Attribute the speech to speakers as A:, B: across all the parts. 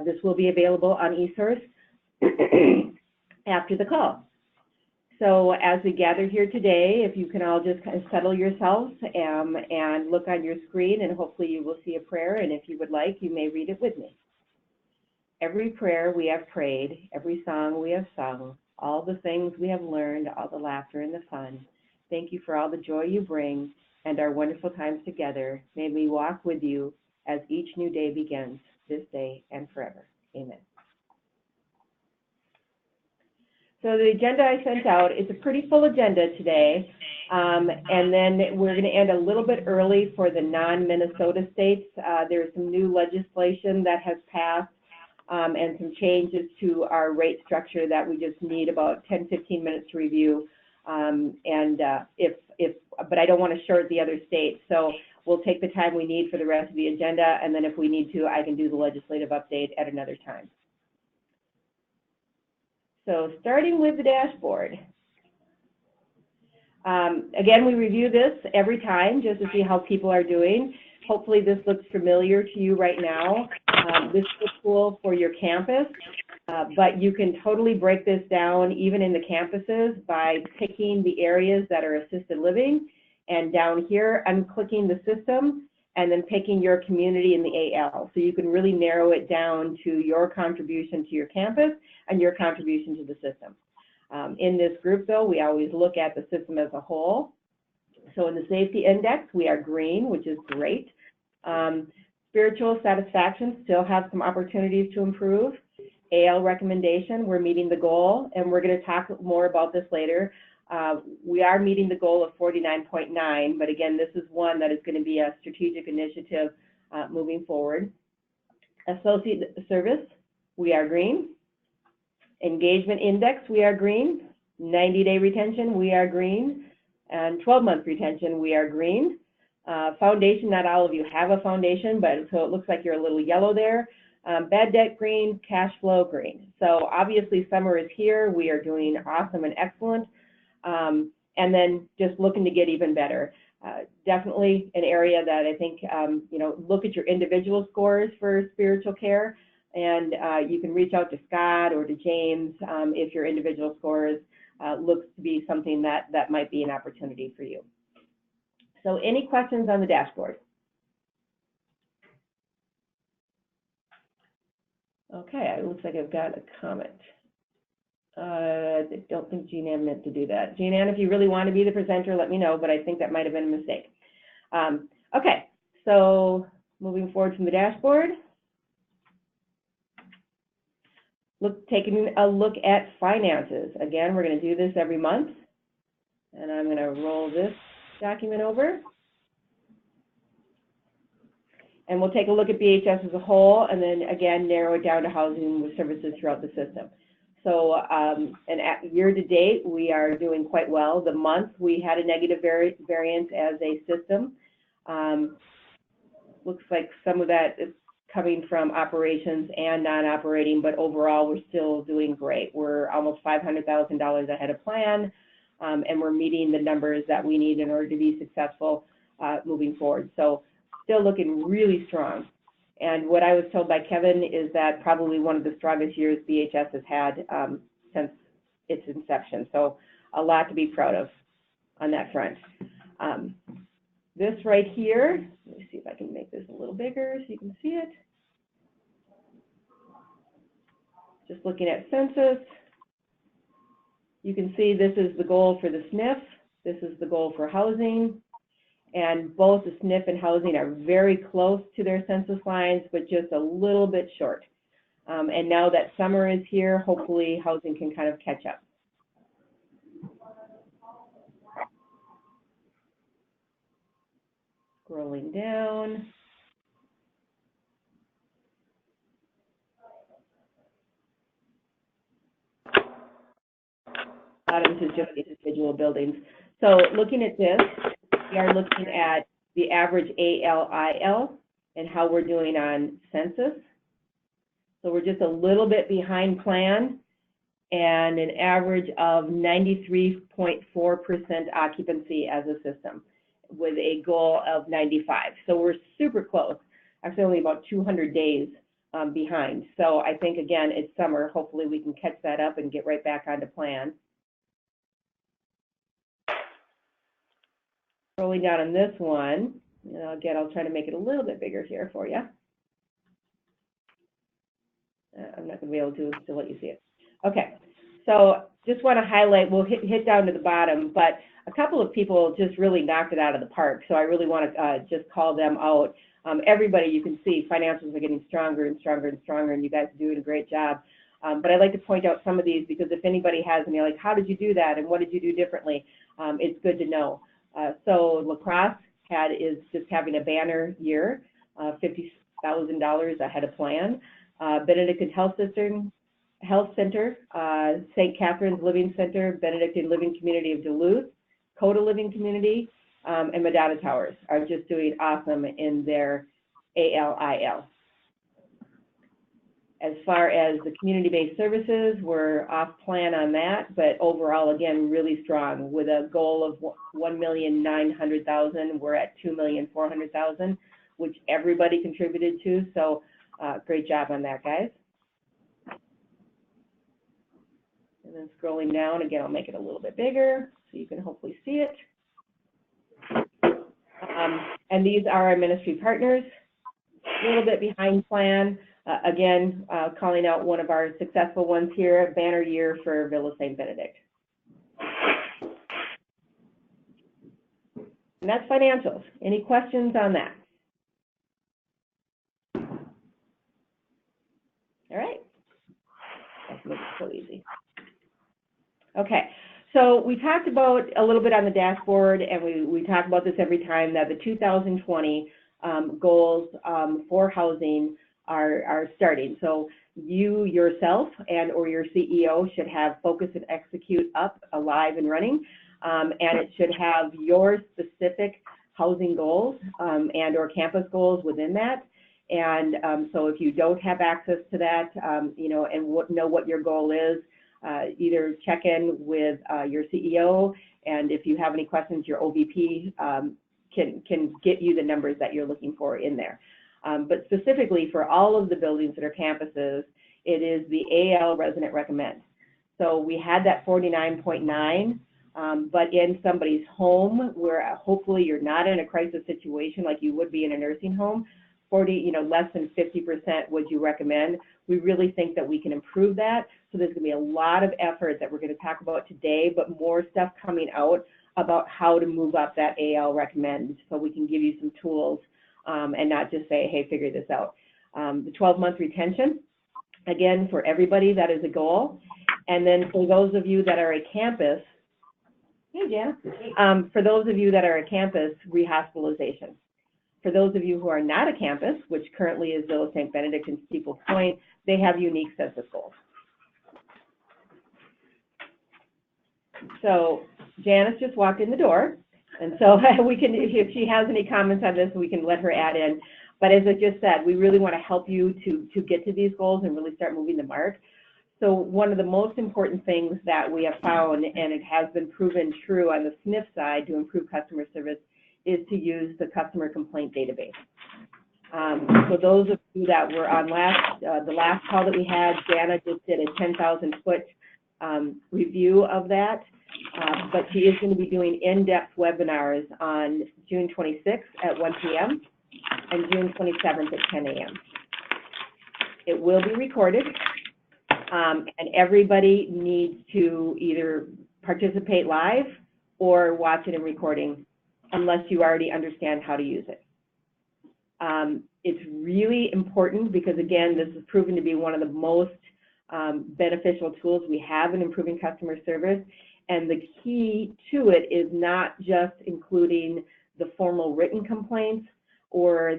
A: This will be available on eSource after the call. So as we gather here today, if you can all just kind of settle yourselves and look on your screen, and hopefully you will see a prayer, and if you would like, you may read it with me. Every prayer we have prayed, every song we have sung, all the things we have learned, all the laughter and the fun. Thank you for all the joy you bring and our wonderful times together. May we walk with you as each new day begins, this day and forever. Amen. So the agenda I sent out, it's a pretty full agenda today, and then we're going to end a little bit early for the non-Minnesota states. There's some new legislation that has passed and some changes to our rate structure that we just need about 10-15 minutes to review. But I don't want to short the other states, so we'll take the time we need for the rest of the agenda, and then if we need to, I can do the legislative update at another time. So starting with the dashboard. Again, we review this every time just to see how people are doing. Hopefully this looks familiar to you right now. This is a tool for your campus, but you can totally break this down even in the campuses by picking the areas that are assisted living, and down here I'm clicking the system and then picking your community in the AL. So you can really narrow it down to your contribution to your campus and your contribution to the system. In this group, though, we always look at the system as a whole. So in the safety index, we are green, which is great. Spiritual satisfaction still has some opportunities to improve. AL recommendation, we're meeting the goal, and we're going to talk more about this later. We are meeting the goal of 49.9, but again, this is one that is going to be a strategic initiative moving forward. Associate service, we are green. Engagement index, we are green. 90-day retention, we are green. And 12-month retention, we are green. Foundation, not all of you have a foundation, but so it looks like you're a little yellow there. Bad debt green, cash flow green. So obviously summer is here. We are doing awesome and excellent. And then just looking to get even better. Definitely an area that I think, look at your individual scores for spiritual care, and you can reach out to Scott or to James if your individual scores looks to be something that might be an opportunity for you. So any questions on the dashboard? Okay, it looks like I've got a comment. I don't think Jean Ann meant to do that. Jean Ann, if you really want to be the presenter, let me know, but I think that might have been a mistake. Okay, so moving forward from the dashboard. Taking a look at finances. Again, we're going to do this every month, and I'm going to roll this document over. And we'll take a look at BHS as a whole, and then again, narrow it down to housing services throughout the system. So, and at year to date, we are doing quite well. The month, we had a negative variance as a system. Looks like some of that is coming from operations and non-operating, but overall, we're still doing great. We're almost $500,000 ahead of plan, and we're meeting the numbers that we need in order to be successful moving forward. So still looking really strong. And what I was told by Kevin is that probably one of the strongest years BHS has had since its inception. So a lot to be proud of on that front. This right here, let me see if I can make this a little bigger so you can see it. Just looking at census, you can see this is the goal for the SNF. This is the goal for housing. And both the SNF and housing are very close to their census lines, but just a little bit short. And now that summer is here, hopefully housing can kind of catch up. Scrolling down. Bottom is just individual buildings. So looking at this, we are looking at the average ALIL and how we're doing on census. So we're just a little bit behind plan and an average of 93.4% occupancy as a system with a goal of 95. So we're super close, actually only about 200 days behind. So I think, again, it's summer. Hopefully we can catch that up and get right back onto plan. Scrolling down on this one, again, I'll try to make it a little bit bigger here for you. I'm not going to be able to still let you see it. Okay, so just want to highlight, we'll hit down to the bottom, but a couple of people just really knocked it out of the park, so I really want to just call them out. Everybody, you can see, financials are getting stronger and stronger and stronger, and you guys are doing a great job. But I'd like to point out some of these, because if anybody has any, like, how did you do that, and what did you do differently, it's good to know. So La Crosse is just having a banner year, $50,000 ahead of plan. Benedictine Health Center, St. Catherine's Living Center, Benedictine Living Community of Duluth, Coda Living Community, and Madonna Towers are just doing awesome in their ALIL. As far as the community-based services, we're off plan on that, but overall, again, really strong. With a goal of $1,900,000, we're at $2,400,000, which everybody contributed to. So great job on that, guys. And then scrolling down, again, I'll make it a little bit bigger so you can hopefully see it. And these are our ministry partners, a little bit behind plan. Again, calling out one of our successful ones here, banner year for Villa St. Benedict. And that's financials. Any questions on that? All right. Let's make it so easy. Okay. So we talked about a little bit on the dashboard, and we talk about this every time, that the 2020 goals for housing are starting. So you yourself and or your CEO should have focus and execute up, alive and running, and it should have your specific housing goals and or campus goals within that. And so if you don't have access to that, and know what your goal is, either check in with your CEO, and if you have any questions, your OVP can get you the numbers that you're looking for in there. But specifically for all of the buildings that are campuses, it is the AL resident recommend. So we had that 49.9, but in somebody's home where hopefully you're not in a crisis situation like you would be in a nursing home, less than 50% would you recommend. We really think that we can improve that. So there's going to be a lot of effort that we're going to talk about today, but more stuff coming out about how to move up that AL recommend, so we can give you some tools and not just say, hey, figure this out. The 12-month retention, again, for everybody, that is a goal. And then for those of you that are a campus, hey, Jana, for those of you that are a campus, rehospitalization. For those of you who are not a campus, which currently is Villa St. Benedict and Steeple Point, they have unique census goals. So Janice just walked in the door, and so we can, if she has any comments on this, we can let her add in. But as I just said, we really want to help you to get to these goals and really start moving the mark. So one of the most important things that we have found, and it has been proven true on the SNF side to improve customer service, is to use the customer complaint database. So those of you that were on the last call that we had, Jana just did a 10,000-foot review of that, but she is going to be doing in-depth webinars on June 26th at 1 p.m. and June 27th at 10 a.m. It will be recorded, and everybody needs to either participate live or watch it in recording, unless you already understand how to use it. It's really important because, again, this is proven to be one of the most beneficial tools we have in improving customer service. And the key to it is not just including the formal written complaints or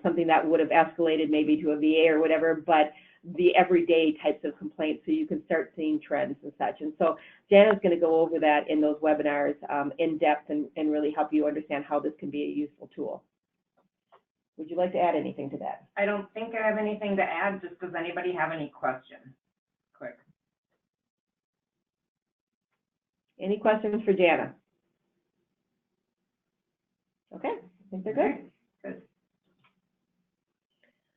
A: something that would have escalated maybe to a VA or whatever, but the everyday types of complaints, so you can start seeing trends and such. And so Jana's going to go over that in those webinars in depth and really help you understand how this can be a useful tool. Would you like to add anything to that?
B: I don't think I have anything to add. Just does anybody have any questions? Quick.
A: Any questions for Jana? Okay, I think they're good.
B: Good.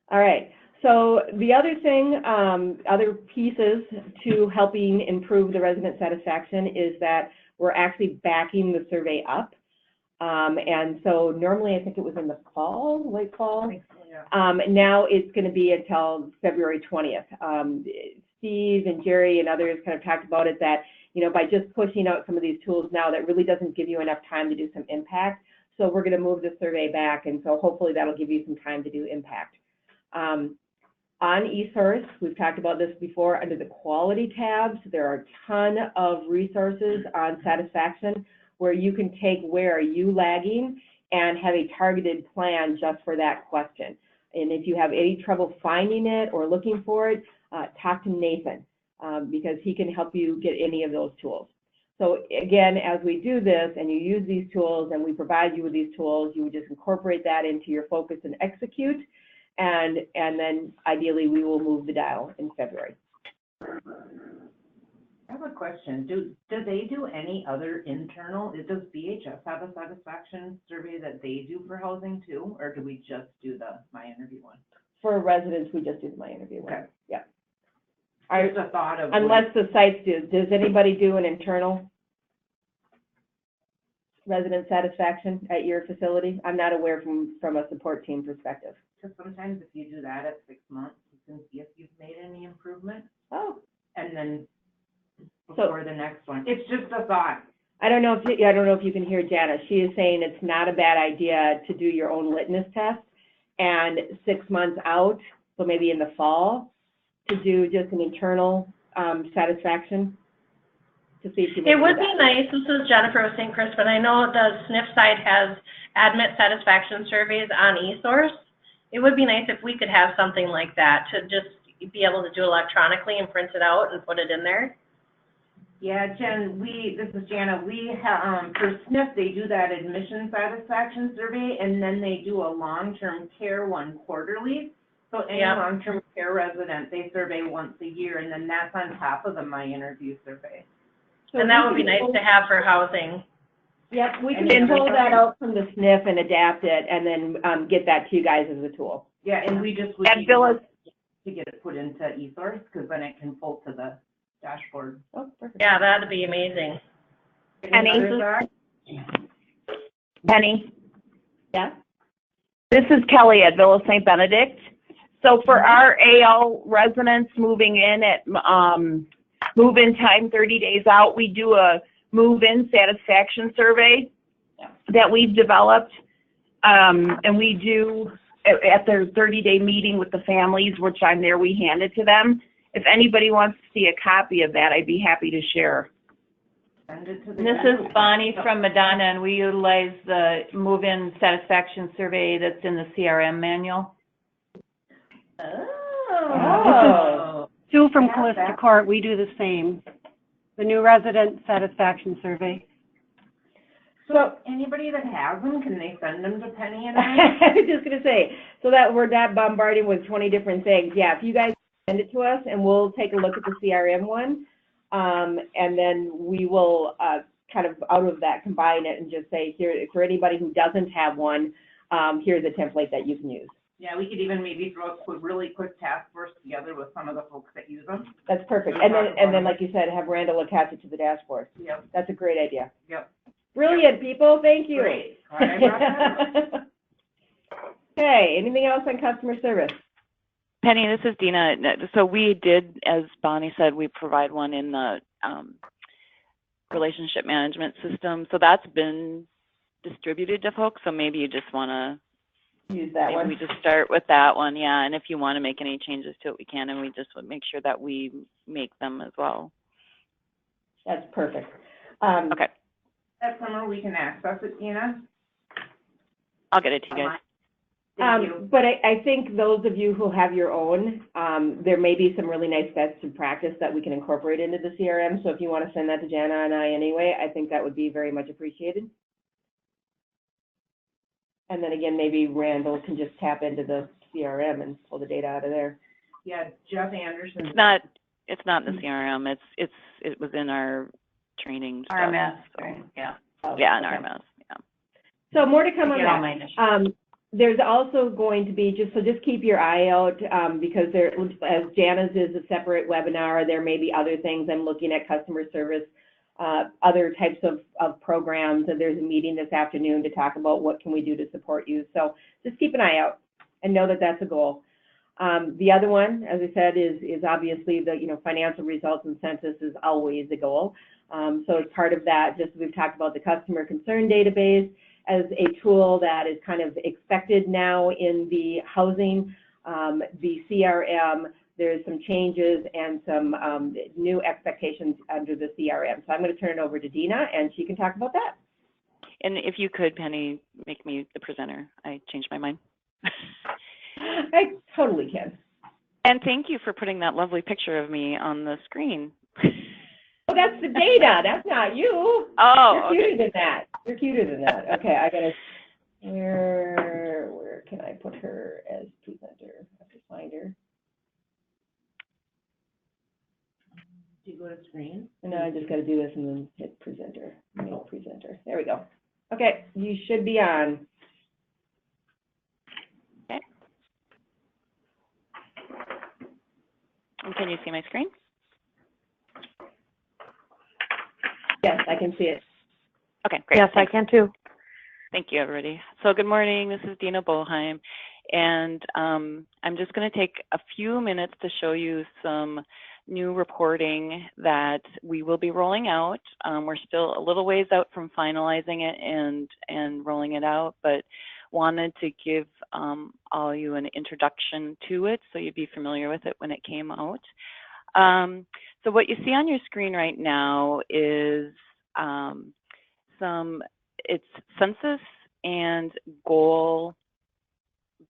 A: All right. So the other thing, other pieces to helping improve the resident satisfaction is that we're actually backing the survey up. And so normally I think it was in the fall, late fall. Now it's going to be until February 20th. Steve and Jerry and others kind of talked about it that, you know, by just pushing out some of these tools now, that really doesn't give you enough time to do some impact. So we're going to move the survey back, and so hopefully that'll give you some time to do impact. On eSource, we've talked about this before, under the quality tabs, there are a ton of resources on satisfaction where you can take where are you lagging and have a targeted plan just for that question. And if you have any trouble finding it or looking for it, talk to Nathan because he can help you get any of those tools. So again, as we do this and you use these tools and we provide you with these tools, you would just incorporate that into your focus and execute. And then ideally we will move the dial in February.
B: I have a question. Do they do any other internal, does BHS have a satisfaction survey that they do for housing too, or do we just do the My Interview one?
A: For residents, we just do the My Interview one.
B: Okay.
A: Yeah.
B: Just a thought of
A: unless the sites do. Does anybody do an internal resident satisfaction at your facility? I'm not aware from a support team perspective.
B: Because sometimes if you do that at 6 months, you can see if you've made any improvement.
A: Oh.
B: And then before the next one. It's just a thought.
A: I don't know if you can hear Jana. She is saying it's not a bad idea to do your own litmus test, and 6 months out, so maybe in the fall, to do just an internal satisfaction to see if you.
C: It would be nice. This is Jennifer with St. Chris, but I know the SNF side has admit satisfaction surveys on eSource. It would be nice if we could have something like that to just be able to do electronically and print it out and put it in there.
B: Yeah, Jen, this is Jana. We have, for SNF, they do that admission satisfaction survey, and then they do a long-term care one quarterly. So any long-term care resident, they survey once a year, and then that's on top of the My Interview survey.
C: So and that would be nice to have for housing.
A: Yep, we can pull that out from the SNF and adapt it, and then get that to you guys as a tool.
B: Yeah, and we just would need to get it put into eSource, because then it can pull to the dashboard.
A: Oh, perfect.
C: Yeah, that'd be amazing.
D: Penny?
A: Yeah?
D: This is Kelly at Villa St. Benedict. So for our AL residents moving in at move-in time 30 days out, we do a move-in satisfaction survey that we've developed. And we do, at their 30-day meeting with the families, which I'm there, we hand it to them. If anybody wants to see a copy of that, I'd be happy to share.
E: This is Bonnie from Madonna, and we utilize the move-in satisfaction survey that's in the CRM manual.
A: Oh.
F: Sue from Callista Court, we do the same. The new resident satisfaction survey.
B: So anybody that has them, can they send them to Penny and I?
A: I was just going to say, so that we're not bombarding with 20 different things. Yeah, if you guys send it to us, and we'll take a look at the CRM one, and then we will kind of out of that combine it and just say, here, for anybody who doesn't have one, here's a template that you can use.
B: Yeah, we could even maybe throw a really quick task force together with some of the folks that use them.
A: That's perfect. And then, like you said, have Randall attach it to the dashboard.
B: Yep.
A: That's a great idea.
B: Yep.
A: Brilliant, people. Thank you.
B: Great. Glad I brought that up.
A: Okay, anything else on customer service?
G: Penny, this is Dina. So we did, as Bonnie said, we provide one in the relationship management system. So that's been distributed to folks. So maybe you just want to
A: use that one.
G: We just start with that one, yeah. And if you want to make any changes to it, we can, and we just would make sure that we make them as well.
A: That's perfect.
G: Okay.
B: That's somewhere we can access it, Dina.
G: I'll get it to you guys.
A: But I think those of you who have your own, there may be some really nice best practice that we can incorporate into the CRM. So if you want to send that to Jana and I anyway, I think that would be very much appreciated. And then again, maybe Randall can just tap into the CRM and pull the data out of there.
B: Yeah, Jeff Anderson.
G: It's not in the CRM. It was in our training stuff.
E: RMS,
G: so.
E: right? Yeah.
A: Oh,
G: yeah, in
A: okay.
G: RMS. Yeah.
A: So more to come on that. There's also going to be, just keep your eye out, because there, as Jana's is a separate webinar, there may be other things. I'm looking at customer service, other types of programs, and there's a meeting this afternoon to talk about what can we do to support you. So just keep an eye out and know that that's a goal. The other one, as I said, is obviously the, financial results and census is always a goal. So as part of that, just we've talked about the customer concern database as a tool that is kind of expected now in the housing, the CRM, there's some changes and some new expectations under the CRM. So I'm going to turn it over to Dina, and she can talk about that.
G: And if you could, Penny, make me the presenter. I changed my mind.
A: I totally can.
G: And thank you for putting that lovely picture of me on the screen.
A: Oh, that's the data. That's not you.
G: Oh,
A: you're cuter than that. You're cuter than that. Okay, I gotta. Where can I put her as presenter? I have to find her.
B: Do you go to screen?
A: No, I just got to do this and then hit presenter. Make presenter. There we go. Okay, you should be on.
G: Okay. And can you see my screen?
A: Yes, I can see it.
G: Okay, great.
F: Yes,
G: Thanks.
F: I can too.
G: Thank you, everybody. So good morning. This is Dina Boheim, and I'm just going to take a few minutes to show you some new reporting that we will be rolling out. We're still a little ways out from finalizing it and rolling it out, but wanted to give all you an introduction to it so you'd be familiar with it when it came out. So what you see on your screen right now is it's census and goal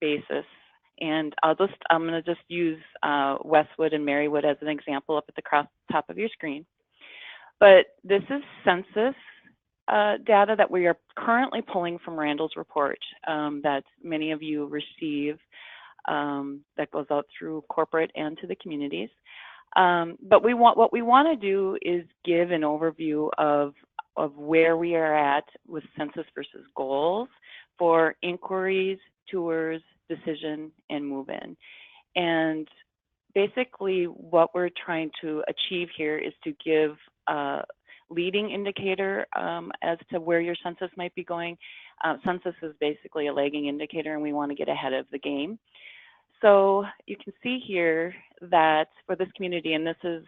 G: basis. And I'm going to just use Westwood and Marywood as an example up at the top of your screen. But this is census data that we are currently pulling from Randall's report that many of you receive that goes out through corporate and to the communities. But what we want to do is give an overview of where we are at with census versus goals for inquiries, tours, decision, and move-in. And basically what we're trying to achieve here is to give a leading indicator as to where your census might be going. Census is basically a lagging indicator, and we want to get ahead of the game. So you can see here that for this community, and this is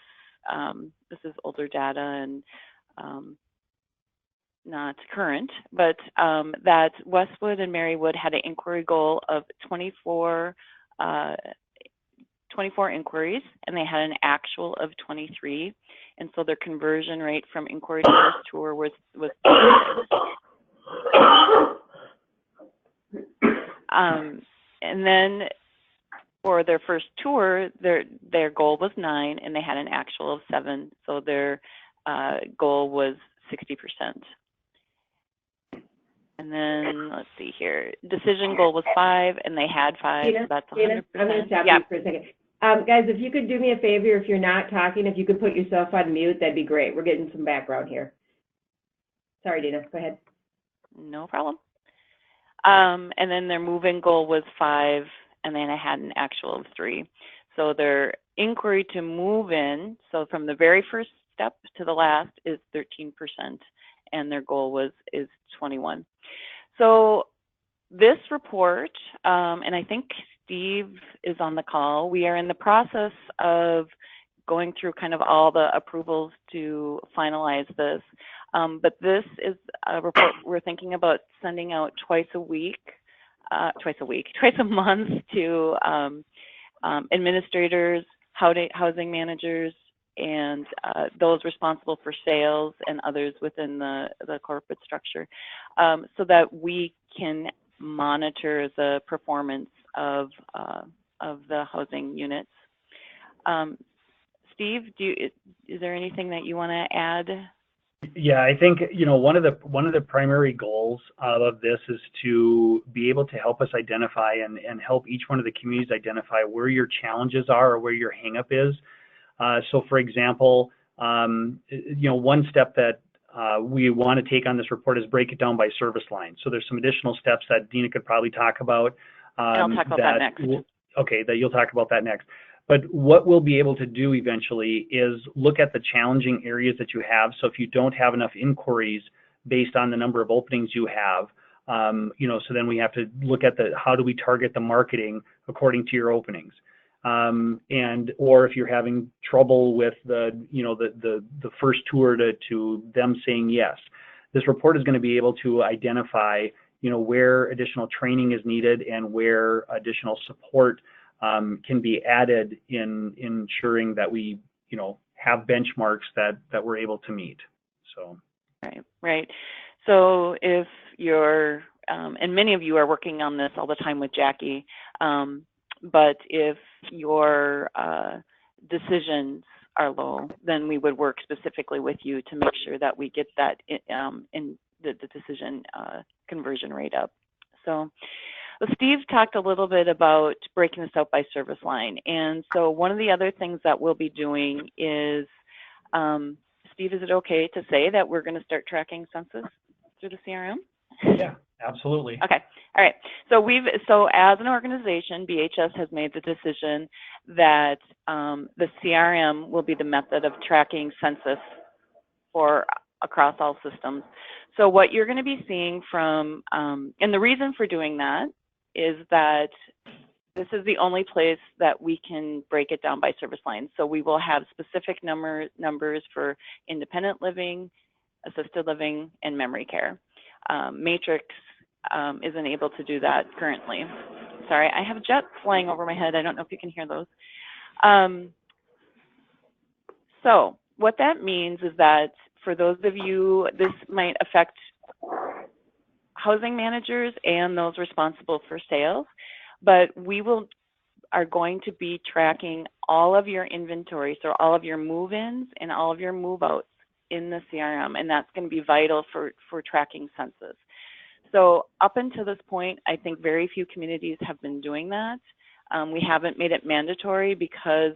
G: older data and not current, but that Westwood and Marywood had an inquiry goal of 24 inquiries, and they had an actual of 23, and so their conversion rate from inquiry to first tour was and then for their first tour, their goal was 9, and they had an actual of 7, so their goal was 60%. And then let's see here, decision goal was 5, and they had 5,
A: Dina,
G: so that's 100%.
A: Dina, I'm going to stop
G: Yeah.
A: you for a second. Guys, if you could do me a favor, if you're not talking, if you could put yourself on mute, that'd be great. We're getting some background here. Sorry, Dina, go ahead.
G: No problem. And then their move-in goal was 5, and then I had an actual of 3. So their inquiry to move in, so from the very first step to the last, is 13%, and their goal is 21. So this report, and I think Steve is on the call, we are in the process of going through kind of all the approvals to finalize this. But this is a report we're thinking about sending out twice a month to administrators, housing managers, and those responsible for sales and others within the corporate structure, so that we can monitor the performance of the housing units. Steve, is there anything that you want to add?
H: Yeah, I think, one of the primary goals of this is to be able to help us identify and help each one of the communities identify where your challenges are or where your hang up is. So for example, one step that we want to take on this report is break it down by service line. So there's some additional steps that Dina could probably talk about.
G: And I'll talk about that next.
H: Okay, that you'll talk about that next. But what we'll be able to do eventually is look at the challenging areas that you have. So if you don't have enough inquiries based on the number of openings you have, so then we have to look at how do we target the marketing according to your openings. Or if you're having trouble with the first tour to them saying yes, this report is going to be able to identify, where additional training is needed and where additional support can be added in ensuring that we, have benchmarks that we're able to meet. So.
G: Right. So if you're, and many of you are working on this all the time with Jackie, but if your decisions are low, then we would work specifically with you to make sure that we get that in the decision conversion rate up. So Steve talked a little bit about breaking this out by service line. And so one of the other things that we'll be doing is, Steve, is it okay to say that we're going to start tracking census through the CRM?
H: Yeah, absolutely.
G: Okay. All right. So as an organization, BHS has made the decision that the CRM will be the method of tracking census for across all systems. So what you're going to be seeing from, and the reason for doing that is that this is the only place that we can break it down by service line. So we will have specific numbers for independent living, assisted living, and memory care. Matrix isn't able to do that currently. Sorry, I have jets flying over my head. I don't know if you can hear those. So what that means is that for those of you, this might affect housing managers and those responsible for sales, but we are going to be tracking all of your inventory, so all of your move-ins and all of your move-outs in the CRM, and that's going to be vital for tracking census. So up until this point, I think very few communities have been doing that. We haven't made it mandatory because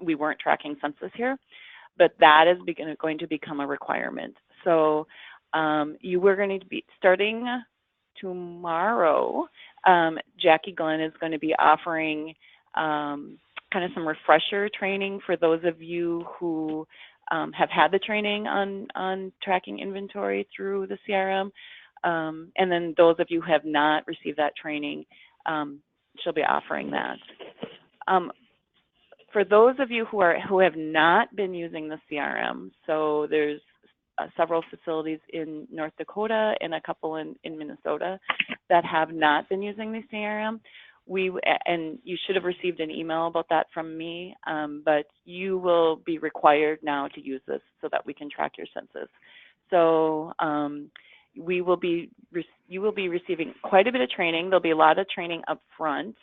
G: we weren't tracking census here, but that is going to become a requirement. So you were going to be starting tomorrow. Jackie Glenn is going to be offering kind of some refresher training for those of you who have had the training on tracking inventory through the CRM. And then those of you who have not received that training, she'll be offering that. For those of you who have not been using the CRM, so there's several facilities in North Dakota and a couple in Minnesota that have not been using the CRM. And you should have received an email about that from me, but you will be required now to use this so that we can track your census. So you will be receiving quite a bit of training. There'll be a lot of training up front.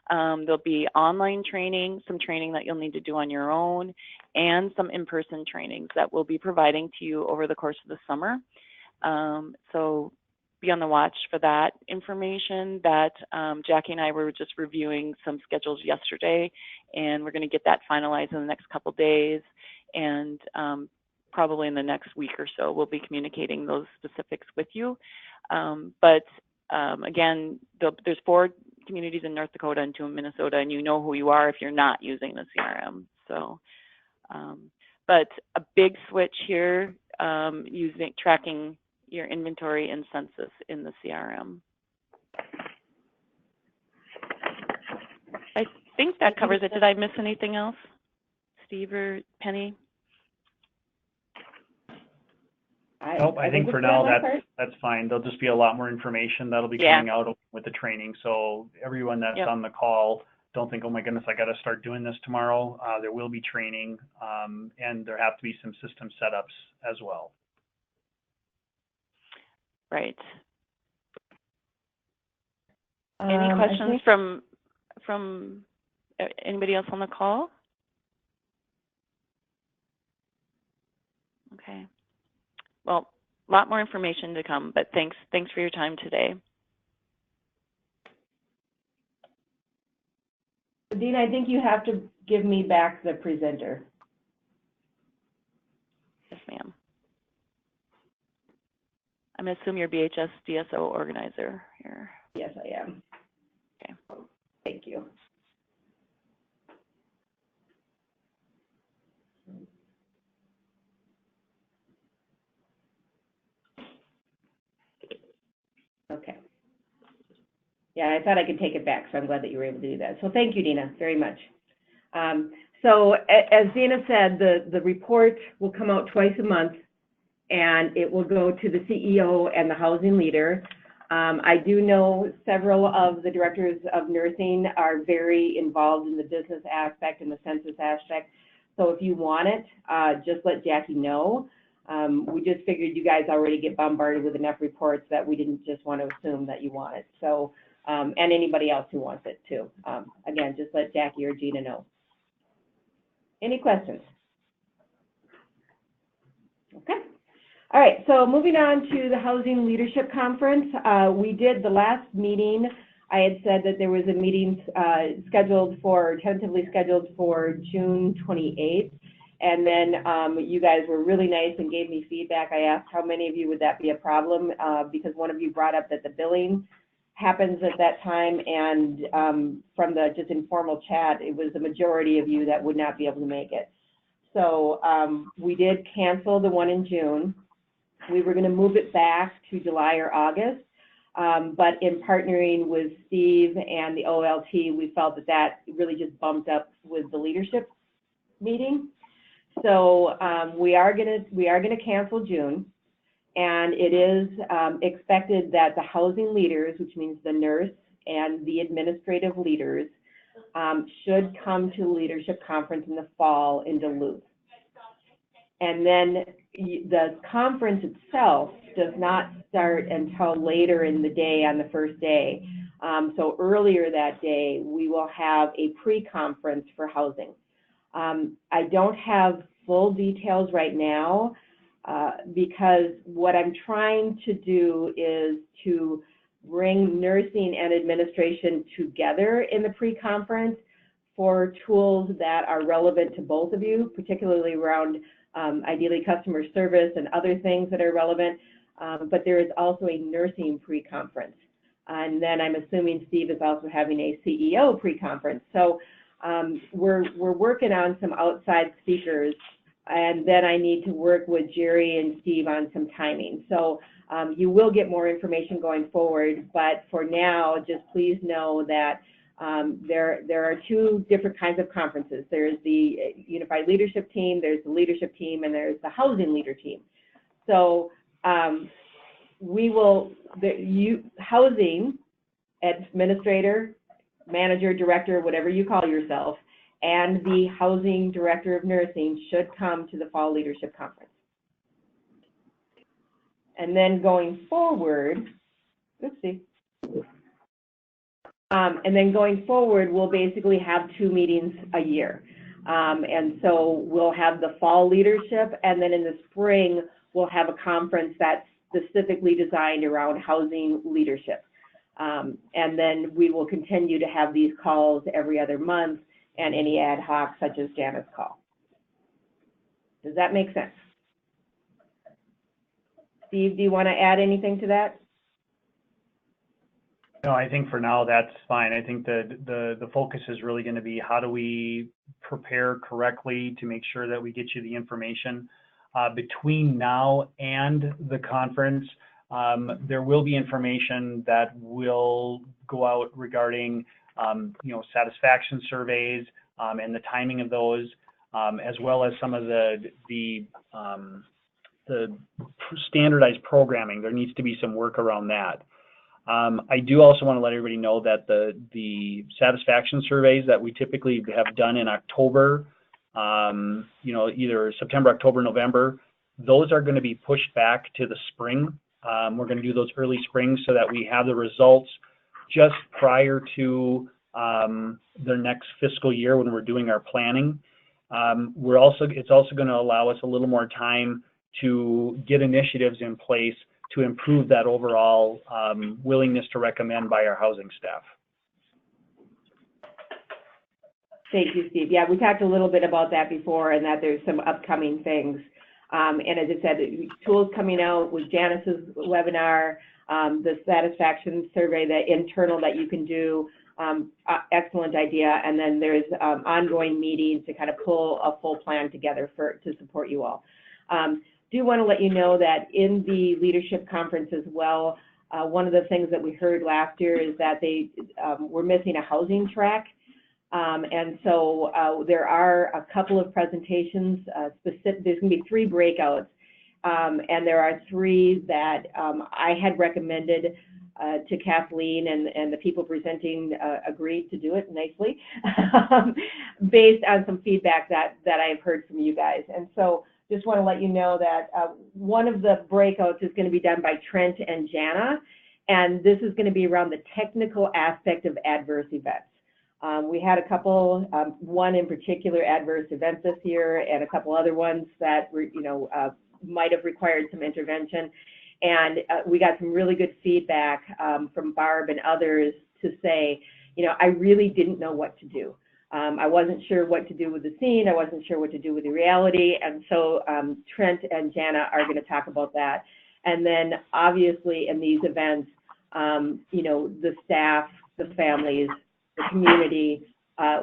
G: There'll be online training, some training that you'll need to do on your own, and some in-person trainings that we'll be providing to you over the course of the summer. So be on the watch for that information. That Jackie and I were just reviewing some schedules yesterday, and we're going to get that finalized in the next couple days. And probably in the next week or so, we'll be communicating those specifics with you. But again, there's 4 communities in North Dakota and 2 in Minnesota, and you know who you are if you're not using the CRM. So, but a big switch here, tracking your inventory and census in the CRM. I think that covers it. Did I miss anything else, Steve or Penny?
H: Nope, I think for now that's fine. There'll just be a lot more information that'll be coming out with the training. So everyone that's on the call, don't think, oh my goodness, I got to start doing this tomorrow. There will be training, and there have to be some system setups as well.
G: Right. Any questions from anybody else on the call? Okay. Well, a lot more information to come, but thanks for your time today.
A: Dina, I think you have to give me back the presenter.
G: Yes, ma'am. I'm going to assume you're BHS DSO organizer here.
A: Yes, I am.
G: Okay.
A: Thank you. Okay. Yeah, I thought I could take it back, so I'm glad that you were able to do that. So thank you, Dina, very much. So as Dina said, the report will come out twice a month, and it will go to the CEO and the housing leader. I do know several of the directors of nursing are very involved in the business aspect and the census aspect. So if you want it, just let Jackie know. We just figured you guys already get bombarded with enough reports that we didn't just want to assume that you want it. So, and anybody else who wants it too. Again, just let Jackie or Gina know. Any questions? Okay. All right, so moving on to the Housing Leadership Conference. We did the last meeting. I had said that there was a meeting tentatively scheduled for June 28th. And then you guys were really nice and gave me feedback. I asked how many of you would that be a problem, because one of you brought up that the billing happens at that time, and from the just informal chat, it was the majority of you that would not be able to make it. So we did cancel the one in June. We were going to move it back to July or August, but in partnering with Steve and the OLT, we felt that that really just bumped up with the leadership meeting. So we are going to cancel June, and it is expected that the housing leaders, which means the nurse and the administrative leaders, should come to the leadership conference in the fall in Duluth. And then the conference itself does not start until later in the day on the first day. So earlier that day, we will have a pre-conference for housing. I don't have full details right now because what I'm trying to do is to bring nursing and administration together in the pre-conference for tools that are relevant to both of you, particularly around ideally customer service and other things that are relevant. But there is also a nursing pre-conference. And then I'm assuming Steve is also having a CEO pre-conference. So we're working on some outside speakers, and then I need to work with Jerry and Steve on some timing. So you will get more information going forward, but for now, just please know that there are two different kinds of conferences. There's the Unified Leadership Team, there's the Leadership Team, and there's the Housing Leader Team. So housing administrator, manager, director, whatever you call yourself, and the housing director of nursing should come to the fall leadership conference. And then going forward, we'll basically have 2 meetings a year. And so we'll have the fall leadership, and then in the spring, we'll have a conference that's specifically designed around housing leadership. And then we will continue to have these calls every other month and any ad hoc such as Janice's call. Does that make sense? Steve, do you want to add anything to that?
H: No, I think for now that's fine. I think the focus is really going to be how do we prepare correctly to make sure that we get you the information. Between now and the conference, there will be information that will go out regarding satisfaction surveys and the timing of those, as well as some of the standardized programming. There needs to be some work around that. I do also want to let everybody know that the satisfaction surveys that we typically have done in October, either September, October, November, those are going to be pushed back to the spring. We're going to do those early spring so that we have the results just prior to the next fiscal year when we're doing our planning. It's also going to allow us a little more time to get initiatives in place to improve that overall willingness to recommend by our housing staff.
A: Thank you, Steve. Yeah, we talked a little bit about that before, and that there's some upcoming things. And as I said, tools coming out with Janice's webinar, the satisfaction survey, the internal that you can do, excellent idea. And then there's ongoing meetings to kind of pull a full plan together to support you all. Do want to let you know that in the leadership conference as well, one of the things that we heard last year is that they were missing a housing track. And so there are a couple of presentations, there's going to be 3 breakouts, and there are 3 that I had recommended to Kathleen, and the people presenting agreed to do it nicely, based on some feedback that I've heard from you guys. And so just want to let you know that one of the breakouts is going to be done by Trent and Jana, and this is going to be around the technical aspect of adverse events. We had a couple, one in particular adverse event this year, and a couple other ones that were, might have required some intervention. And we got some really good feedback from Barb and others to say, I really didn't know what to do. I wasn't sure what to do with the scene. I wasn't sure what to do with the reality. And so Trent and Jana are going to talk about that. And then obviously in these events, the staff, the families, the community,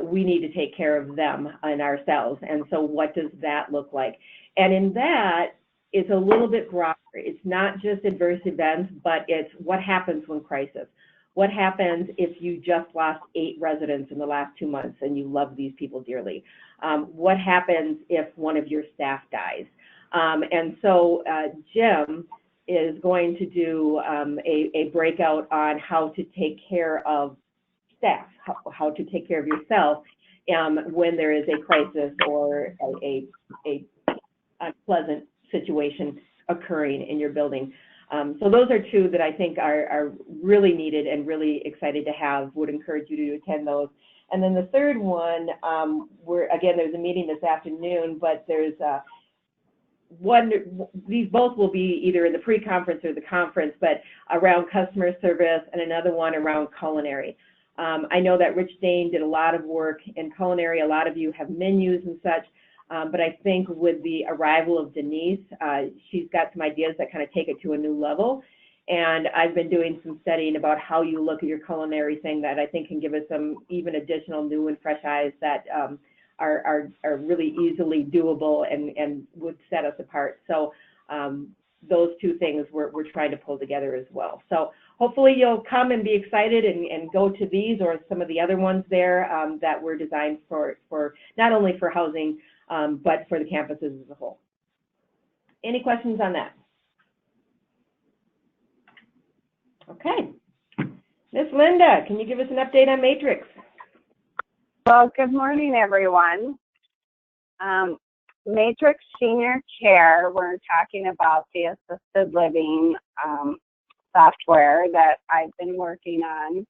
A: we need to take care of them and ourselves. And so what does that look like? And in that, it's a little bit broader. It's not just adverse events, but it's what happens when crisis. What happens if you just lost 8 residents in the last 2 months and you love these people dearly? What happens if one of your staff dies? And so Jim is going to do a breakout on how to take care of staff, how to take care of yourself when there is a crisis or a unpleasant situation occurring in your building. So those are 2 that I think are really needed and really excited to have. Would encourage you to attend those. And then the third one, again, there's a meeting this afternoon, but there's these both will be either in the pre-conference or the conference, but around customer service, and another one around culinary. I know that Rich Dane did a lot of work in culinary. A lot of you have menus and such. But I think with the arrival of Denise, she's got some ideas that kind of take it to a new level. And I've been doing some studying about how you look at your culinary thing that I think can give us some even additional new and fresh eyes that are really easily doable and would set us apart. So those 2 things we're trying to pull together as well. So hopefully you'll come and be excited and go to these or some of the other ones there that were designed for not only for housing, but for the campuses as a whole. Any questions on that? Okay. Miss Linda, can you give us an update on Matrix?
I: Well, good morning, everyone. Matrix Senior Care, we're talking about the assisted living software that I've been working on.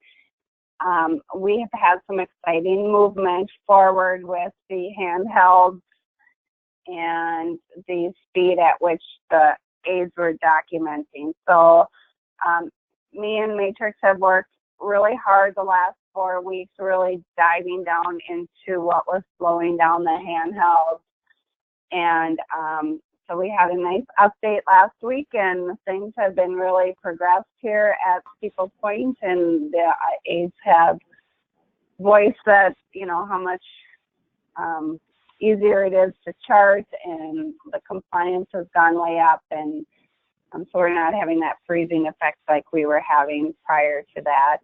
I: We have had some exciting movement forward with the handhelds and the speed at which the aides were documenting. So me and Matrix have worked really hard the last 4 weeks, really diving down into what was slowing down the handhelds. And so we had a nice update last week, and things have been really progressed here at Steeple Point, and the aides have voiced that, how much easier it is to chart, and the compliance has gone way up, and so we're not having that freezing effect like we were having prior to that.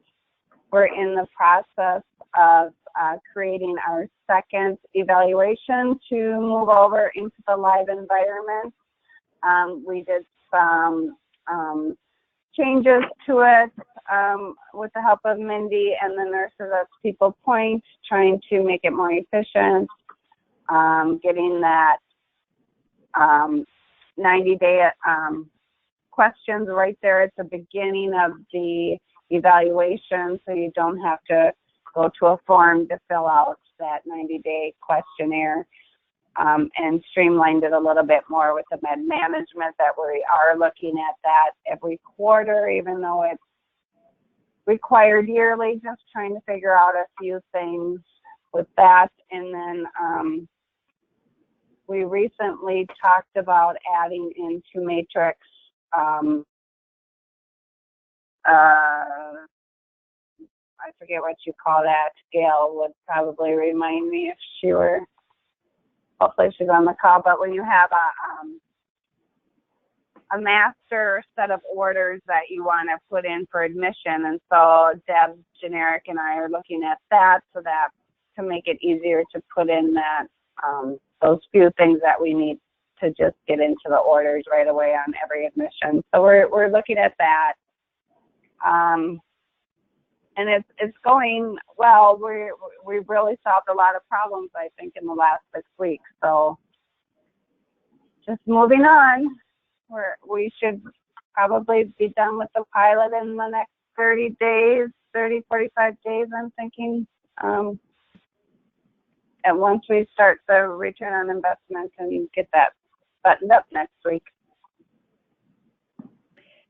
I: We're in the process of creating our second evaluation to move over into the live environment. We did some changes to it with the help of Mindy and the nurses at Steeple Point, trying to make it more efficient, getting that 90-day questions right there at the beginning of the evaluation, so you don't have to go to a form to fill out that 90-day questionnaire, and streamlined it a little bit more with the med management that we are looking at that every quarter, even though it's required yearly, just trying to figure out a few things with that. And then we recently talked about adding into Matrix, I forget what you call that. Gail would probably remind me if she were, hopefully she's on the call, but when you have a master set of orders that you want to put in for admission, and so Deb, Generic, and I are looking at that so that to make it easier to put in that those few things that we need to just get into the orders right away on every admission. So we're looking at that, and it's going well. We've really solved a lot of problems, I think, in the last 6 weeks. So just moving on. We should probably be done with the pilot in the next 45 days, I'm thinking. And once we start the return on investment and get that buttoned up next week.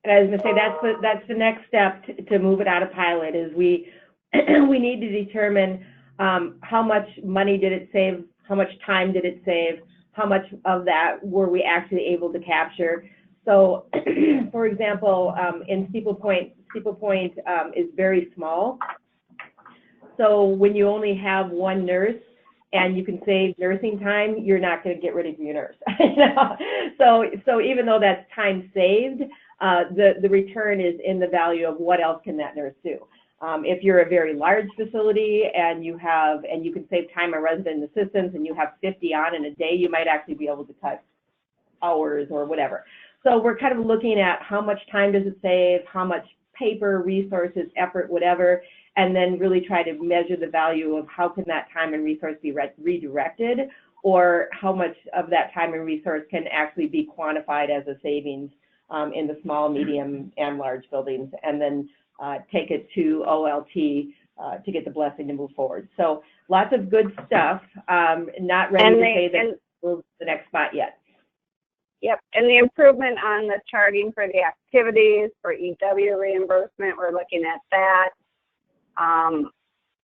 A: And I was going to say that's the next step to move it out of pilot is we need to determine how much money did it save, how much time did it save, how much of that were we actually able to capture. So, for example, in Steeple Point is very small. So when you only have one nurse and you can save nursing time, you're not going to get rid of your nurse. So even though that's time saved, the return is in the value of what else can that nurse do. If you're a very large facility and you can save time on resident assistants and you have 50 on in a day, you might actually be able to cut hours or whatever. So we're kind of looking at how much time does it save, how much paper, resources, effort, whatever, and then really try to measure the value of how can that time and resource be redirected, or how much of that time and resource can actually be quantified as a savings in the small, medium, and large buildings, and then take it to OLT to get the blessing to move forward. So lots of good stuff. Not ready to say that we'll to the next spot yet.
I: Yep, and the improvement on the charting for the activities, for EW reimbursement, we're looking at that, on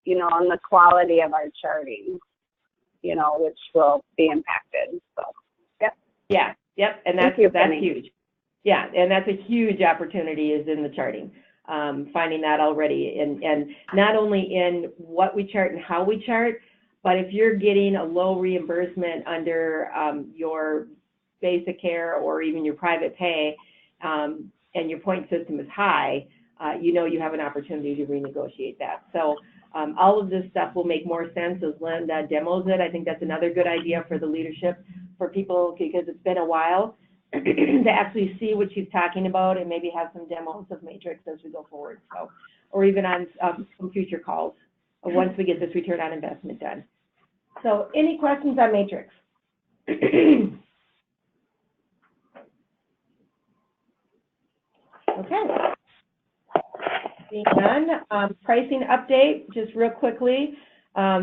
I: the quality of our charting, which will be impacted, so, yep.
A: Yeah, yep, and that's huge. Yeah, and that's a huge opportunity is in the charting, finding that already, and not only in what we chart and how we chart, but if you're getting a low reimbursement under your basic care or even your private pay, and your point system is high, you have an opportunity to renegotiate that. So all of this stuff will make more sense as Linda demos it. I think that's another good idea for the leadership, for people, because it's been a while to actually see what she's talking about and maybe have some demos of Matrix as we go forward. So, or even on some future calls once we get this return on investment done. So any questions on Matrix? Okay. Being done, pricing update, just real quickly.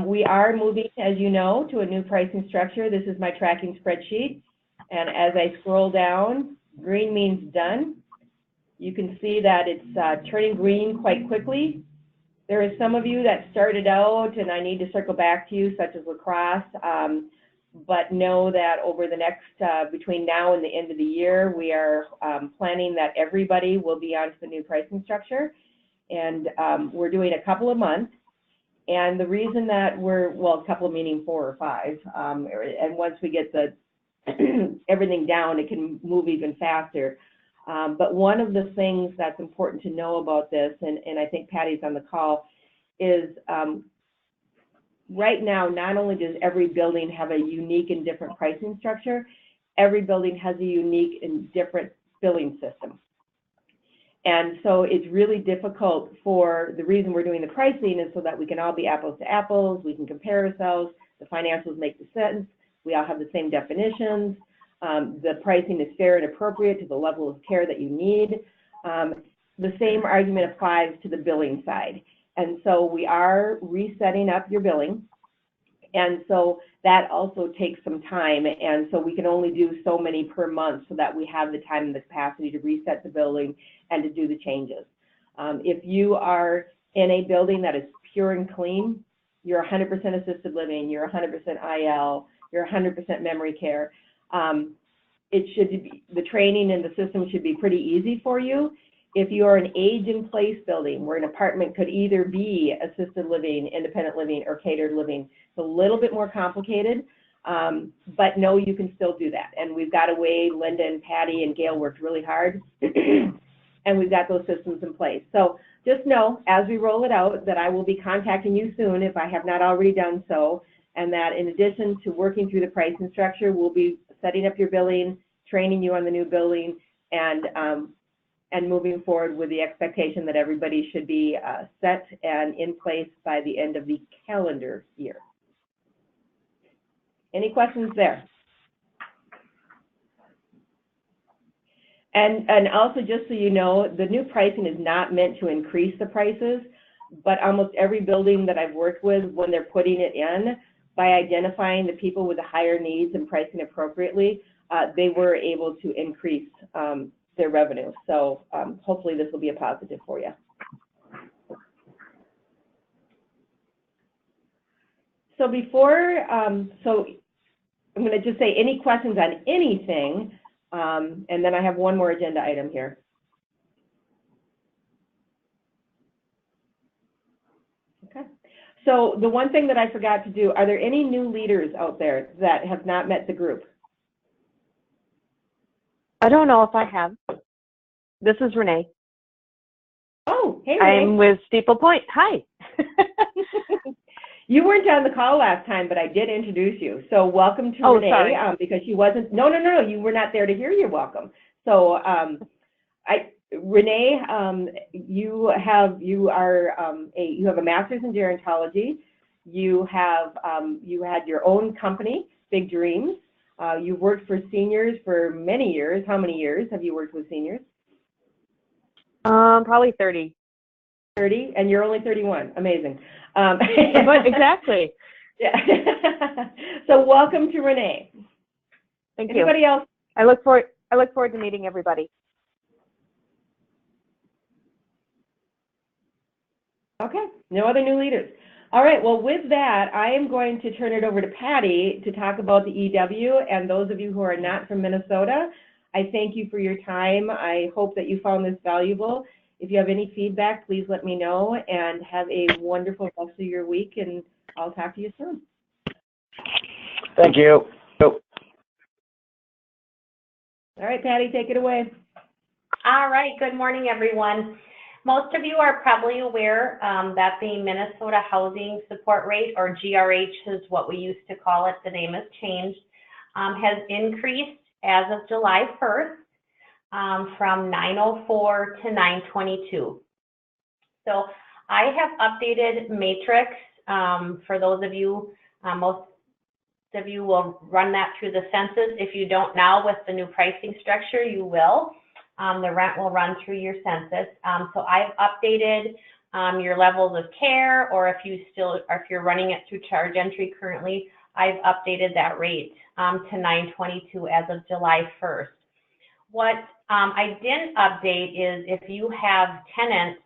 A: We are moving, as you know, to a new pricing structure. This is my tracking spreadsheet. And as I scroll down, green means done. You can see that it's turning green quite quickly. There are some of you that started out, and I need to circle back to you, such as lacrosse, but know that over the next, between now and the end of the year, we are planning that everybody will be onto the new pricing structure. And we're doing a couple of months. And the reason that a couple meaning 4 or 5, and once we get the everything down, it can move even faster. But one of the things that's important to know about this, and I think Patty's on the call, is right now, not only does every building have a unique and different pricing structure, every building has a unique and different billing system. And so it's really difficult for, the reason we're doing the pricing is so that we can all be apples to apples, we can compare ourselves, the financials make the sense, we all have the same definitions, the pricing is fair and appropriate to the level of care that you need. The same argument applies to the billing side. And so we are resetting up your billing. And so that also takes some time. And so we can only do so many per month so that we have the time and the capacity to reset the billing and to do the changes. If you are in a building that is pure and clean, you're 100% assisted living, you're 100% IL, you're 100% memory care. It should be, the training and the system should be pretty easy for you. If you are an age-in-place building where an apartment could either be assisted living, independent living, or catered living, it's a little bit more complicated, but no, you can still do that. And we've got a way, Linda and Patty and Gail worked really hard, and we've got those systems in place. So just know, as we roll it out, that I will be contacting you soon if I have not already done so, and that in addition to working through the pricing structure, we'll be setting up your billing, training you on the new billing, and moving forward with the expectation that everybody should be set and in place by the end of the calendar year. Any questions there? And also, just so you know, the new pricing is not meant to increase the prices, but almost every building that I've worked with, when they're putting it in, by identifying the people with the higher needs and pricing appropriately, they were able to increase their revenue. So hopefully this will be a positive for you. So before, so I'm going to just say any questions on anything, and then I have one more agenda item here. Okay. So the one thing that I forgot to do, are there any new leaders out there that have not met the group?
J: I don't know if I have. This is Renee.
A: Oh, hey, Renee.
J: I'm with Steeple Point. Hi.
A: You weren't on the call last time, but I did introduce you. So welcome to Renee,
J: sorry.
A: Because she wasn't, no, you were not there to hear your welcome. So Renee, you have a master's in gerontology. You had your own company, Big Dreams. You've worked for seniors for many years. How many years have you worked with seniors?
J: Probably 30.
A: 30, and you're only 31. Amazing.
J: Exactly.
A: Yeah. So welcome to Renee.
J: Thank you.
A: Anybody else?
J: I look forward to meeting everybody.
A: Okay. No other new leaders. All right. Well, with that, I am going to turn it over to Patty to talk about the EW. And those of you who are not from Minnesota, I thank you for your time. I hope that you found this valuable. If you have any feedback, please let me know, and have a wonderful rest of your week, and I'll talk to you soon.
K: Thank you.
A: All right, Patty, take it away.
C: All right, good morning, everyone. Most of you are probably aware that the Minnesota Housing Support Rate, or GRH is what we used to call it, the name has changed, has increased as of July 1st. From 904 to 922. So I have updated matrix for those of you, most of you will run that through the census. If you don't now, with the new pricing structure, you will. The rent will run through your census. So I've updated your levels of care, or if you're running it through charge entry currently, I've updated that rate to 922 as of July 1st. What I didn't update is if you have tenants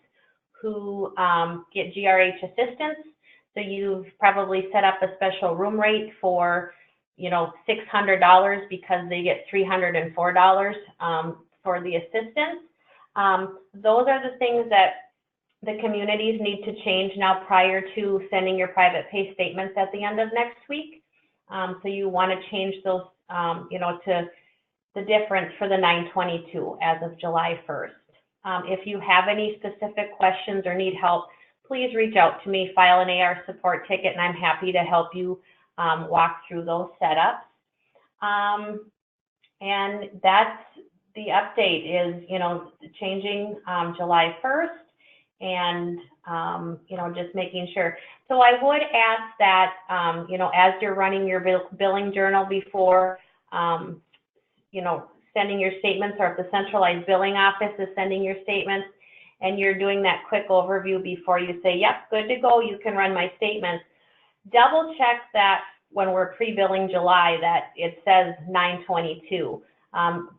C: who get GRH assistance, so you've probably set up a special room rate for, $600 because they get $304 for the assistance. Those are the things that the communities need to change now prior to sending your private pay statements at the end of next week. So you want to change those, to the difference for the 922 as of July 1st. If you have any specific questions or need help, please reach out to me, file an AR support ticket, and I'm happy to help you walk through those setups. And that's the update is, changing July 1st and, just making sure. So I would ask that, as you're running your billing journal before, sending your statements, or if the centralized billing office is sending your statements and you're doing that quick overview before you say, yep, good to go, you can run my statements, double check that when we're pre-billing July that it says 922.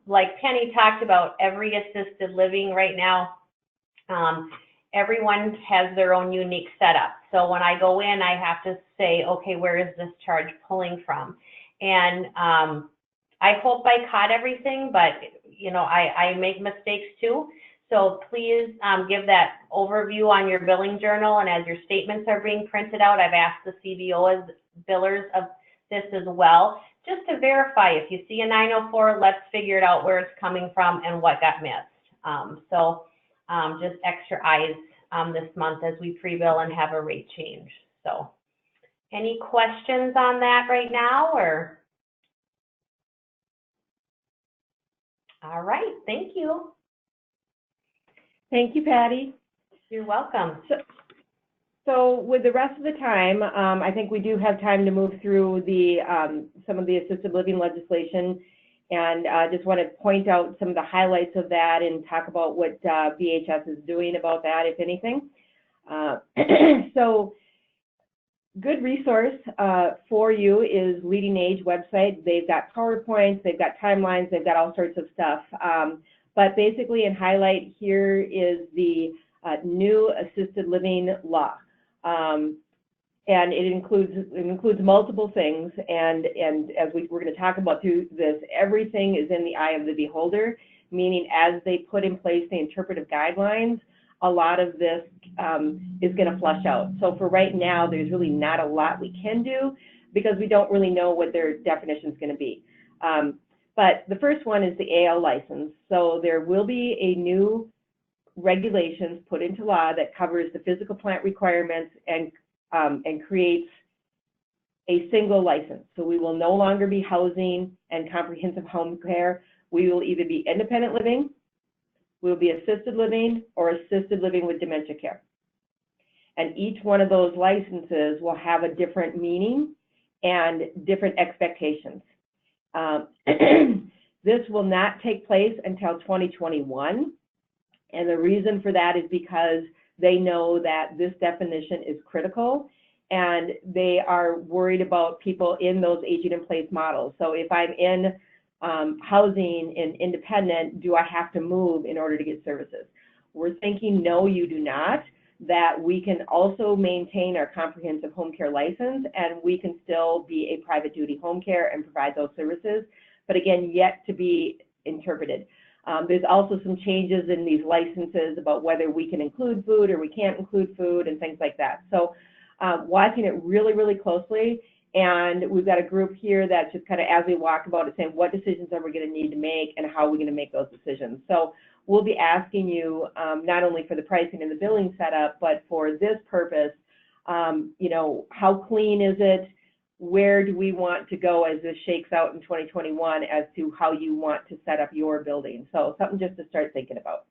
C: Like Penny talked about, every assisted living right now, everyone has their own unique setup. So when I go in, I have to say, okay, where is this charge pulling from?
L: And I hope I caught everything, but, you know, I make mistakes too. So please give that overview on your billing journal, and as your statements are being printed out, I've asked the CBO as billers of this as well, just to verify if you see a 904, let's figure it out where it's coming from and what got missed. Just extra eyes this month as we pre-bill and have a rate change. So any questions on that right now, or? All right, thank you.
A: Thank you, Patty.
L: You're welcome.
A: So with the rest of the time, I think we do have time to move through the some of the assisted living legislation, and just want to point out some of the highlights of that and talk about what VHS is doing about that, if anything. So good resource for you is Leading Age website. They've got PowerPoints, they've got timelines, they've got all sorts of stuff. But basically, in highlight here is the new assisted living law, and it includes multiple things. And as we're going to talk about through this, everything is in the eye of the beholder. Meaning, as they put in place the interpretive guidelines, a lot of this is going to flush out. So for right now, there's really not a lot we can do because we don't really know what their definition is going to be. But the first one is the AL license. So there will be a new regulations put into law that covers the physical plant requirements and creates a single license. So we will no longer be housing and comprehensive home care. We will either be independent living, we will be assisted living, or assisted living with dementia care. And each one of those licenses will have a different meaning and different expectations. This will not take place until 2021, and the reason for that is because they know that this definition is critical, and they are worried about people in those aging in place models. So if I'm in housing and independent, do I have to move in order to get services? We're thinking, no, you do not, that we can also maintain our comprehensive home care license, and we can still be a private duty home care and provide those services, but again, yet to be interpreted. There's also some changes in these licenses about whether we can include food or we can't include food and things like that. So watching it really, really closely, and we've got a group here that just kind of, as we walk about it, saying what decisions are we going to need to make and how are we going to make those decisions. So we'll be asking you not only for the pricing and the billing setup, but for this purpose, you know, how clean is it? Where do we want to go as this shakes out in 2021 as to how you want to set up your building? So something just to start thinking about.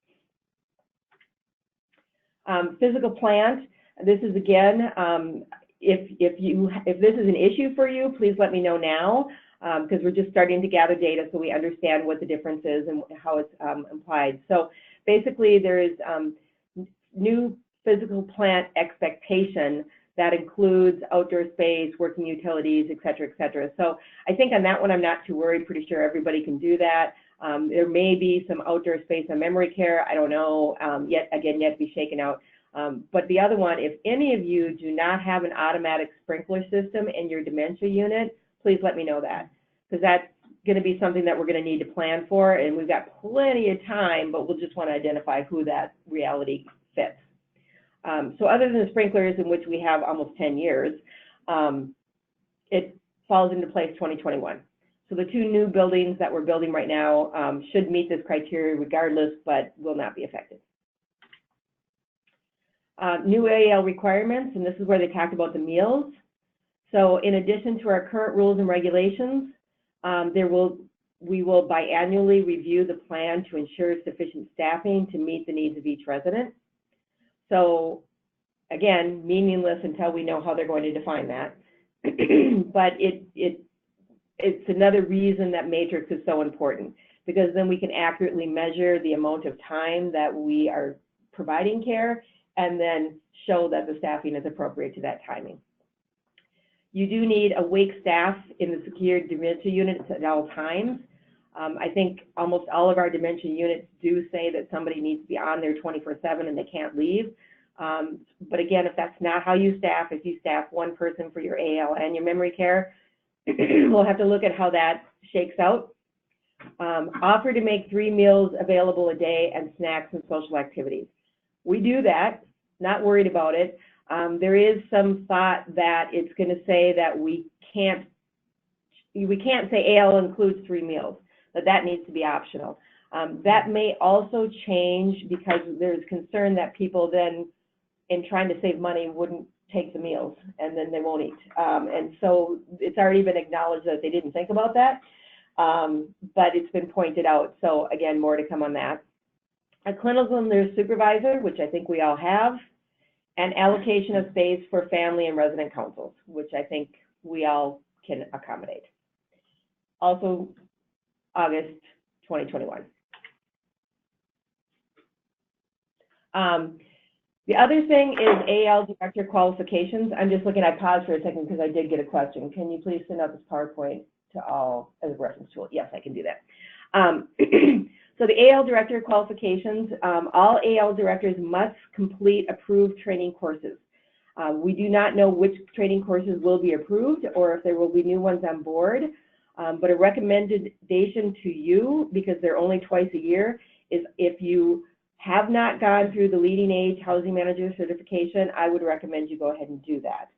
A: Physical plant, this is again, if this is an issue for you, please let me know now, because we're just starting to gather data so we understand what the difference is and how it's applied. So basically there is new physical plant expectation that includes outdoor space, working utilities, et cetera, et cetera. So I think on that one, I'm not too worried. Pretty sure everybody can do that. There may be some outdoor space on memory care. I don't know, yet to be shaken out. But the other one, if any of you do not have an automatic sprinkler system in your dementia unit, please let me know that, because that's going to be something that we're going to need to plan for, and we've got plenty of time, but we'll just want to identify who that reality fits. So other than the sprinklers, in which we have almost 10 years, it falls into place 2021. So the two new buildings that we're building right now should meet this criteria regardless, but will not be affected. New AL requirements, and this is where they talked about the meals. So in addition to our current rules and regulations, we will biannually review the plan to ensure sufficient staffing to meet the needs of each resident. So again, meaningless until we know how they're going to define that. But it's another reason that matrix is so important, because then we can accurately measure the amount of time that we are providing care and then show that the staffing is appropriate to that timing. You do need awake staff in the secured dementia units at all times. I think almost all of our dementia units do say that somebody needs to be on there 24/7 and they can't leave. But again, if that's not how you staff, if you staff one person for your AL and your memory care, we'll have to look at how that shakes out. Offer to make 3 meals available a day and snacks and social activities. We do that, not worried about it. There is some thought that it's going to say that we can't say AL includes 3 meals, that needs to be optional. That may also change because there's concern that people then, in trying to save money, wouldn't take the meals and then they won't eat. And so it's already been acknowledged that they didn't think about that, but it's been pointed out. So again, more to come on that. A clinical nurse supervisor, which I think we all have, and allocation of space for family and resident councils, which I think we all can accommodate. Also, August 2021. The other thing is AL director qualifications. I'm just looking, I paused for a second because I did get a question. Can you please send out this PowerPoint to all as a reference tool? Yes, I can do that. So the AL director qualifications, all AL directors must complete approved training courses. We do not know which training courses will be approved or if there will be new ones on board, but a recommendation to you, because they're only twice a year, is if you have not gone through the leading age housing manager certification, I would recommend you go ahead and do that,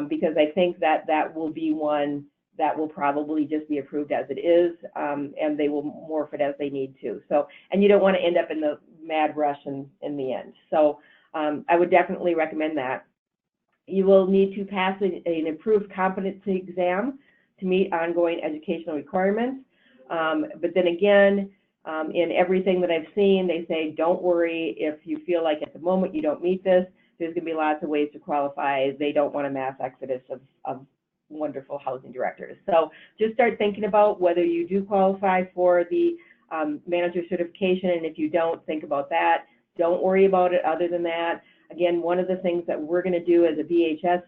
A: because I think that that will be one that will probably just be approved as it is, and they will morph it as they need to. So, and you don't want to end up in the mad rush in the end. So I would definitely recommend that. You will need to pass an approved competency exam to meet ongoing educational requirements. But then again, in everything that I've seen, they say, don't worry if you feel like at the moment you don't meet this, there's going to be lots of ways to qualify. They don't want a mass exodus of wonderful housing directors. So just start thinking about whether you do qualify for the manager certification, and if you don't, think about that. Don't worry about it other than that. Again, one of the things that we're going to do as a BHS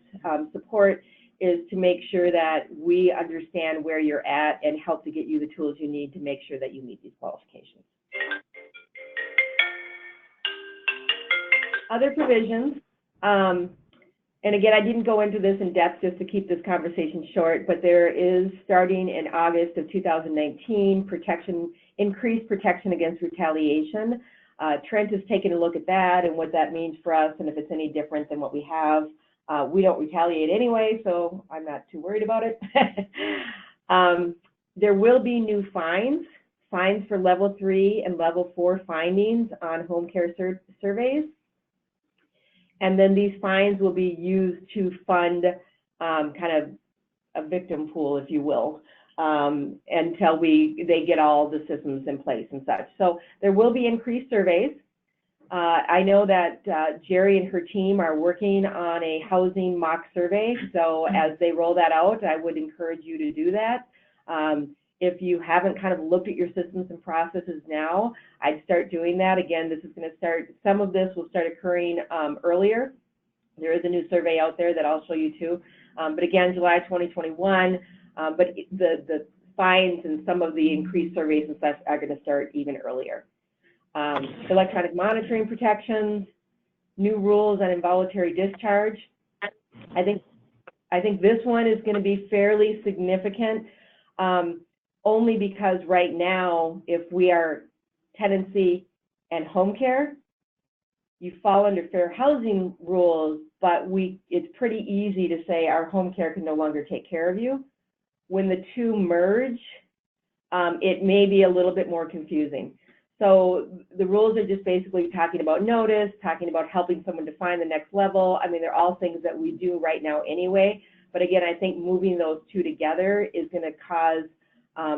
A: support is to make sure that we understand where you're at and help to get you the tools you need to make sure that you meet these qualifications. Other provisions, and again, I didn't go into this in depth just to keep this conversation short, but there is, starting in August of 2019, increased protection against retaliation. Trent has taken a look at that and what that means for us and if it's any different than what we have. We don't retaliate anyway, so I'm not too worried about it. There will be new fines for level 3 and level 4 findings on home care surveys. And then these fines will be used to fund kind of a victim pool, if you will, until they get all the systems in place and such. So there will be increased surveys. I know that Jerry and her team are working on a housing mock survey, so as they roll that out, I would encourage you to do that. If you haven't kind of looked at your systems and processes now, I'd start doing that. Again, this is going to start, some of this will start occurring earlier. There is a new survey out there that I'll show you too. But again, July 2021, but the fines and some of the increased surveys and such are going to start even earlier. Electronic monitoring protections, new rules on involuntary discharge. I think this one is going to be fairly significant, only because right now, if we are tenancy and home care, you fall under fair housing rules, but it's pretty easy to say our home care can no longer take care of you. When the two merge, it may be a little bit more confusing. So the rules are just basically talking about notice, talking about helping someone to find the next level. I mean, they're all things that we do right now anyway. But again, I think moving those two together is going to cause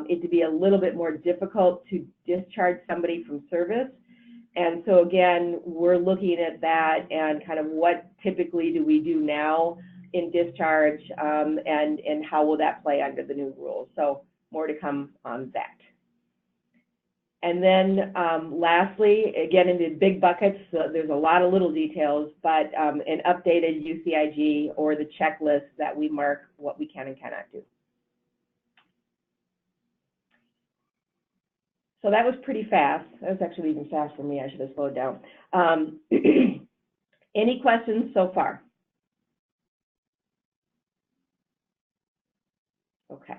A: it to be a little bit more difficult to discharge somebody from service. And so again, we're looking at that and kind of what typically do we do now in discharge, and how will that play under the new rules. So more to come on that. And then lastly, again, in the big buckets, there's a lot of little details, but an updated UCIG or the checklist that we mark what we can and cannot do. So that was pretty fast. That was actually even fast for me. I should have slowed down. Any questions so far? Okay.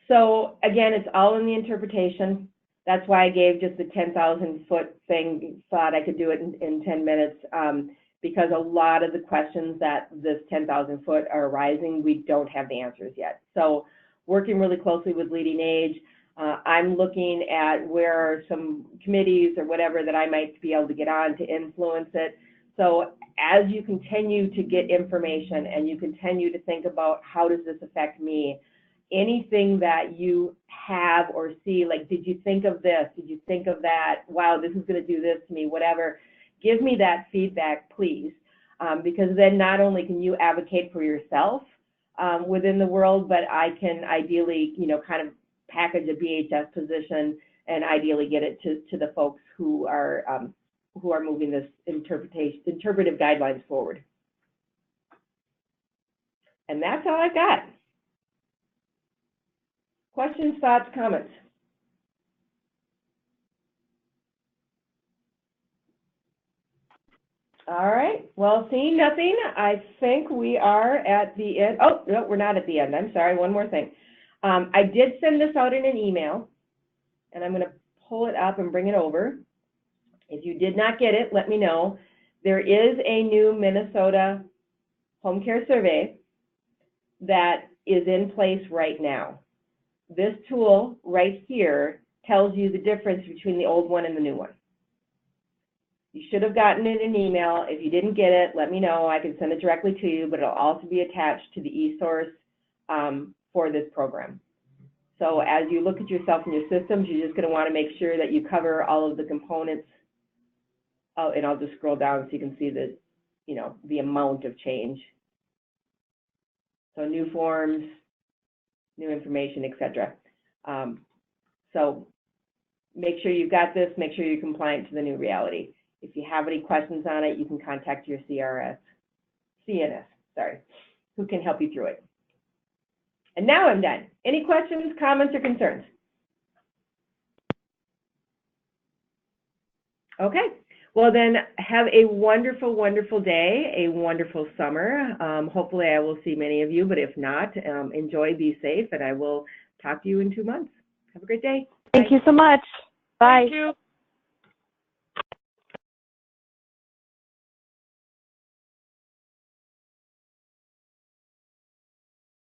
A: So again, it's all in the interpretation. That's why I gave just the 10,000-foot thing, thought I could do it in 10 minutes, because a lot of the questions that this 10,000-foot are arising, we don't have the answers yet. So working really closely with Leading Age, I'm looking at where are some committees or whatever that I might be able to get on to influence it. So as you continue to get information and you continue to think about how does this affect me, anything that you have or see, like, did you think of this? Did you think of that? Wow, this is going to do this to me, whatever. Give me that feedback, please, because then not only can you advocate for yourself within the world, but I can ideally, you know, kind of package a BHS position and ideally get it to the folks who are moving this interpretive guidelines forward. And that's all I've got. Questions, thoughts, comments? All right, well, seeing nothing, I think we are at the end. Oh, no, we're not at the end. I'm sorry, one more thing. I did send this out in an email, and I'm going to pull it up and bring it over. If you did not get it, let me know. There is a new Minnesota home care survey that is in place right now. This tool right here tells you the difference between the old one and the new one. You should have gotten it in an email. If you didn't get it, let me know. I can send it directly to you, but it'll also be attached to the e-source for this program. So as you look at yourself and your systems, you're just going to want to make sure that you cover all of the components. Oh, and I'll just scroll down so you can see the, you know, the amount of change. So new forms, new information, etc. So make sure you've got this. Make sure you're compliant to the new reality. If you have any questions on it, you can contact your CNS, who can help you through it. And now I'm done. Any questions, comments, or concerns? Okay. Well, then have a wonderful, wonderful day, a wonderful summer. Hopefully I will see many of you, but if not, enjoy, be safe, and I will talk to you in 2 months. Have a great day.
J: Thank you so much. Bye.
G: Thank you.